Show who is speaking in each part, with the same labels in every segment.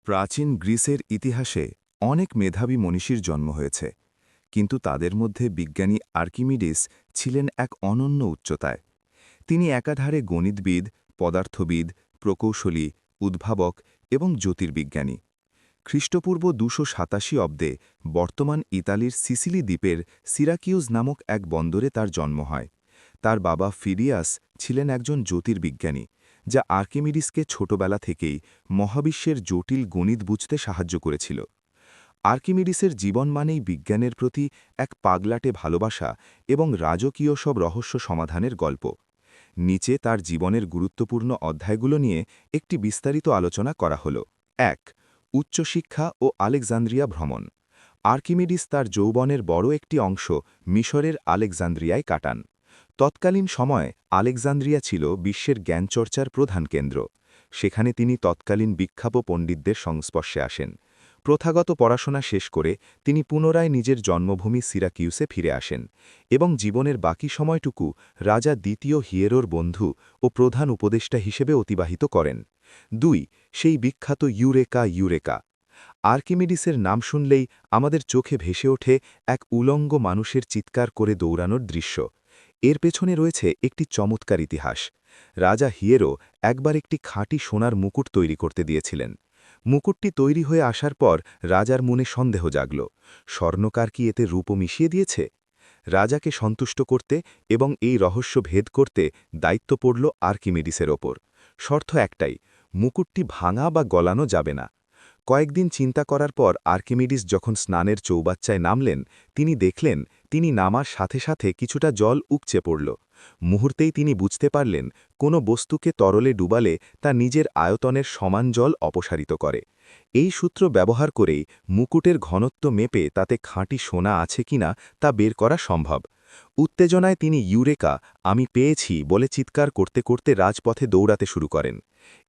Speaker 1: প্রাচীন গ্রিসের ইতিহাসে অনেক মেধাবী মনীষীর জন্ম হয়েছে, কিন্তু তাদের মধ্যে বিজ্ঞানী আর্কিমিডিস ছিলেন এক অনন্য উচ্চতায়। তিনি একাধারে গণিতবিদ, পদার্থবিদ, প্রকৌশলী, উদ্ভাবক এবং জ্যোতির্বিজ্ঞানী। খ্রিস্টপূর্ব ২৮৭ অব্দে বর্তমান ইতালির সিসিলি দ্বীপের সিরাকিউজ নামক এক বন্দরে তার জন্ম হয়। তার বাবা ফিরিয়াস ছিলেন একজন জ্যোতির্বিজ্ঞানী, যা আর্কিমিডিসকে ছোটবেলা থেকেই মহাবিশ্বের জটিল গণিত বুঝতে সাহায্য করেছিল। আর্কিমিডিসের জীবন মানেই বিজ্ঞানের প্রতি এক পাগলাটে ভালোবাসা এবং রাজকীয় সব রহস্য সমাধানের গল্প। নিচে তার জীবনের গুরুত্বপূর্ণ অধ্যায়গুলো নিয়ে একটি বিস্তারিত আলোচনা করা হল। ১. উচ্চশিক্ষা ও আলেকজান্দ্রিয়া ভ্রমণ। আর্কিমিডিস তার যৌবনের বড় একটি অংশ মিশরের আলেকজান্দ্রিয়ায় কাটান। তৎকালীন সময়ে আলেকজান্দ্রিয়া ছিল বিশ্বের জ্ঞানচর্চার প্রধান কেন্দ্র। সেখানে তিনি তৎকালীন বিখ্যাত পণ্ডিতদের সংস্পর্শে আসেন। প্রথাগত পড়াশোনা শেষ করে তিনি পুনরায় নিজের জন্মভূমি সিরাকিউসে ফিরে আসেন এবং জীবনের বাকি সময়টুকু রাজা দ্বিতীয় হিয়েরোর বন্ধু ও প্রধান উপদেষ্টা হিসেবে অতিবাহিত করেন। ২. সেই বিখ্যাত ইউরেকা ইউরেকা। আর্কিমিডিসের নাম শুনলেই আমাদের চোখে ভেসে ওঠে এক উলঙ্গ মানুষের চিৎকার করে দৌড়ানোর দৃশ্য। এর পেছনে রয়েছে একটি চমৎকার ইতিহাস। রাজা হিয়েরো একবার একটি খাঁটি সোনার মুকুট তৈরি করতে দিয়েছিলেন। মুকুটটি তৈরি হয়ে আসার পর রাজার মনে সন্দেহ জাগল, স্বর্ণকার কি এতে রূপও মিশিয়ে দিয়েছে? রাজাকে সন্তুষ্ট করতে এবং এই রহস্য ভেদ করতে দায়িত্ব পড়ল আর্কিমিডিসের ওপর। শর্ত একটাই, মুকুটটি ভাঙা বা গলানো যাবে না। কয়েকদিন চিন্তা করার পর আর্কিমিডিস যখন স্নানের চৌবাচ্চায় নামলেন, তিনি দেখলেন তিনি নামার সাথে সাথে কিছুটা জল উপচে পড়ল। মুহূর্তেই তিনি বুঝতে পারলেন কোনো বস্তুকে তরলে ডুবালে তা নিজের আয়তনের সমান জল অপসারিত করে। এই সূত্র ব্যবহার করেই মুকুটের ঘনত্ব মেপে তাতে খাঁটি সোনা আছে কিনা তা বের করা সম্ভব। উত্তেজনায় তিনি ইউরেকা, আমি পেয়েছি বলে চিৎকার করতে করতে রাজপথে দৌড়াতে শুরু করেন।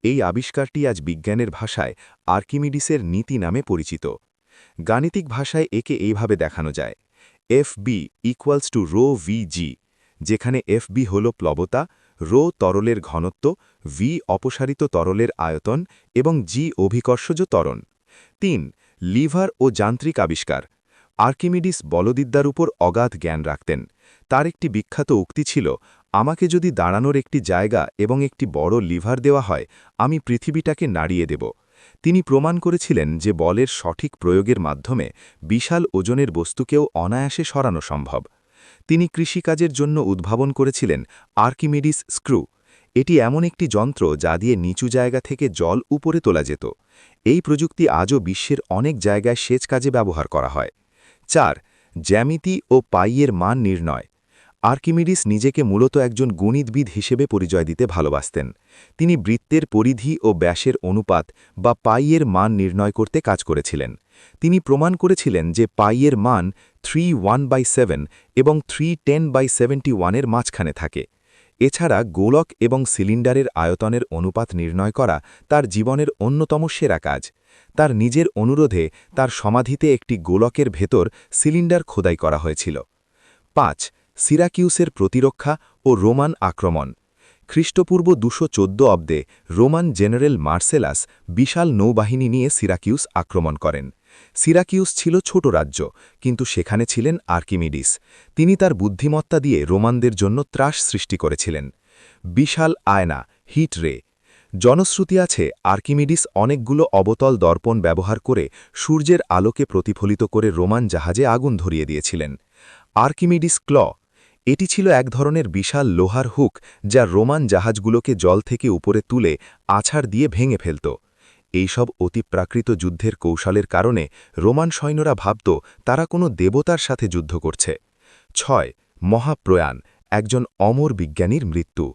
Speaker 1: এই আবিষ্কারটি আজ বিজ্ঞানের ভাষায় আর্কিমিডিসের নীতি নামে পরিচিত। গাণিতিক ভাষায় একে এইভাবে দেখানো যায়: FB equals to rho VG, যেখানে FB হল প্লবতা, রো তরলের ঘনত্ব, V অপসারিত তরলের আয়তন এবং G অভিকর্ষজ ত্বরণ। ৩. লিভার ও যান্ত্রিক আবিষ্কার। আর্কিমিডিস বলবিদ্যার উপর অগাধ জ্ঞান রাখতেন। তার একটি বিখ্যাত উক্তি ছিল, আমাকে যদি দাঁড়ানোর একটি জায়গা এবং একটি বড় লিভার দেওয়া হয়, আমি পৃথিবীটাকে নাড়িয়ে দেব। তিনি প্রমাণ করেছিলেন যে বলের সঠিক প্রয়োগের মাধ্যমে বিশাল ওজনের বস্তুকেও অনায়াসে সরানো সম্ভব। তিনি কৃষিকাজের জন্য উদ্ভাবন করেছিলেন আর্কিমিডিস স্ক্রু। এটি এমন একটি যন্ত্র যা দিয়ে নিচু জায়গা থেকে জল উপরে তোলা যেত। এই প্রযুক্তি আজও বিশ্বের অনেক জায়গায় সেচ কাজে ব্যবহার করা হয়। ৪. জ্যামিতি ও পাইয়ের মান নির্ণয়। আর্কিমিডিস নিজেকে মূলত একজন গণিতবিদ হিসেবে পরিচয় দিতে ভালোবাসতেন। তিনি বৃত্তের পরিধি ও ব্যাসের অনুপাত বা পাইয়ের মান নির্ণয় করতে কাজ করেছিলেন। তিনি প্রমাণ করেছিলেন যে পাইয়ের মান 3/1/7 এবং 3/10/71 এর মাঝখানে থাকে। এছাড়া গোলক এবং সিলিন্ডারের আয়তনের অনুপাত নির্ণয় করা তার জীবনের অন্যতম সেরা কাজ। তার নিজের অনুরোধে তার সমাধিতে একটি গোলকের ভেতর সিলিন্ডার খোদাই করা হয়েছিল। ৫. সিরাকিউসের প্রতিরক্ষা ও রোমান আক্রমণ। খ্রিস্টপূর্ব ২১৪ অব্দে রোমান জেনারেল মার্সেলাস বিশাল নৌবাহিনী নিয়ে সিরাকিউস আক্রমণ করেন। সিরাকিউস ছিল ছোট রাজ্য, কিন্তু সেখানে ছিলেন আর্কিমিডিস। তিনি তার বুদ্ধিমত্তা দিয়ে রোমানদের জন্য ত্রাস সৃষ্টি করেছিলেন। বিশাল আয়না, হিট রে। জনশ্রুতি আছে আর্কিমিডিস অনেকগুলো অবতল দর্পণ ব্যবহার করে সূর্যের আলোকে প্রতিফলিত করে রোমান জাহাজে আগুন ধরিয়ে দিয়েছিলেন। আর্কিমিডিস ক্ল। এটি ছিল এক ধরনের বিশাল লোহার হুক যা রোমান জাহাজগুলোকে জল থেকে উপরে তুলে আছাড় দিয়ে ভেঙে ফেলত। এইসব অতিপ্রাকৃত যুদ্ধের কৌশলের কারণে রোমান সৈন্যরা ভাবত তারা কোনো দেবতার সাথে যুদ্ধ করছে। ৬. মহাপ্রয়াণ, একজন অমর বিজ্ঞানীর মৃত্যু।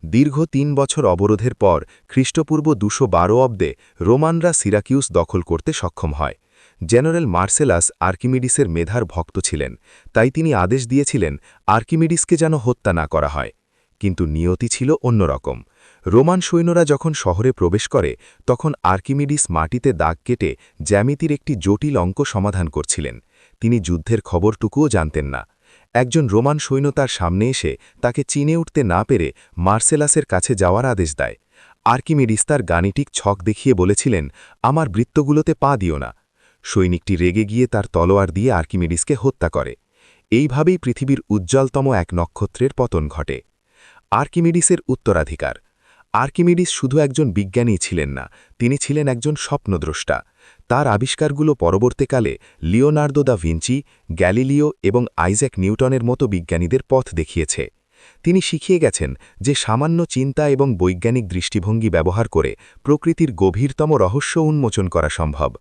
Speaker 1: দীর্ঘ ৩ বছর অবরোধের পর খ্রিস্টপূর্ব ২১২ অব্দে রোমানরা সিরাকিউস দখল করতে সক্ষম হয়। জেনারেল মার্সেলাস আর্কিমিডিসের মেধার ভক্ত ছিলেন, তাই তিনি আদেশ দিয়েছিলেন আর্কিমিডিসকে যেন হত্যা না করা হয়। কিন্তু নিয়তি ছিল অন্যরকম। রোমান সৈন্যরা যখন শহরে প্রবেশ করে তখন আর্কিমিডিস মাটিতে দাগ কেটে জ্যামিতির একটি জটিল অঙ্ক সমাধান করছিলেন। তিনি যুদ্ধের খবরটুকুও জানতেন না। একজন রোমান সৈন্য তার সামনে এসে তাকে চিনে উঠতে না পেরে মার্সেলাসের কাছে যাওয়ার আদেশ দেয়।
Speaker 2: আর্কিমিডিস তার গাণিতিক ছক দেখিয়ে বলেছিলেন, আমার বৃত্তগুলোতে পা দিও না। সৈনিকটি রেগে গিয়ে তার তলোয়ার দিয়ে আর্কিমিডিসকে হত্যা করে। এইভাবেই পৃথিবীর উজ্জ্বলতম এক নক্ষত্রের পতন ঘটে। আর্কিমিডিসের উত্তরাধিকার। আর্কিমিডিস শুধু একজন বিজ্ঞানী ছিলেন না, তিনি ছিলেন একজন স্বপ্নদ্রষ্টা। তার আবিষ্কারগুলো পরবর্তীকালে লিওনার্দো দা ভিঞ্চি, গ্যালিলিও এবং আইজ্যাক নিউটনের মতো বিজ্ঞানীদের পথ দেখিয়েছে। তিনি শিখিয়ে গেছেন যে সামান্য চিন্তা এবং বৈজ্ঞানিক দৃষ্টিভঙ্গি ব্যবহার করে প্রকৃতির গভীরতম রহস্য উন্মোচন করা সম্ভব।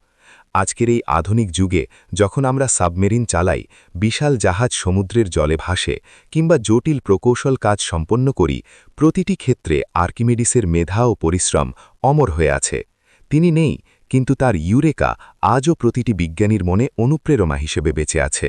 Speaker 2: আজকের এই আধুনিক যুগে যখন আমরা সাবমেরিন চালাই, বিশাল জাহাজ সমুদ্রের জলে ভাসে কিংবা জটিল প্রকৌশল কাজ সম্পন্ন করি, প্রতিটি ক্ষেত্রে আর্কিমিডিসের মেধা ও পরিশ্রম অমর হয়ে আছে। তিনি নেই, কিন্তু তার ইউরেকা আজও প্রতিটি বিজ্ঞানীর মনে অনুপ্রেরণা হিসেবে বেঁচে আছে।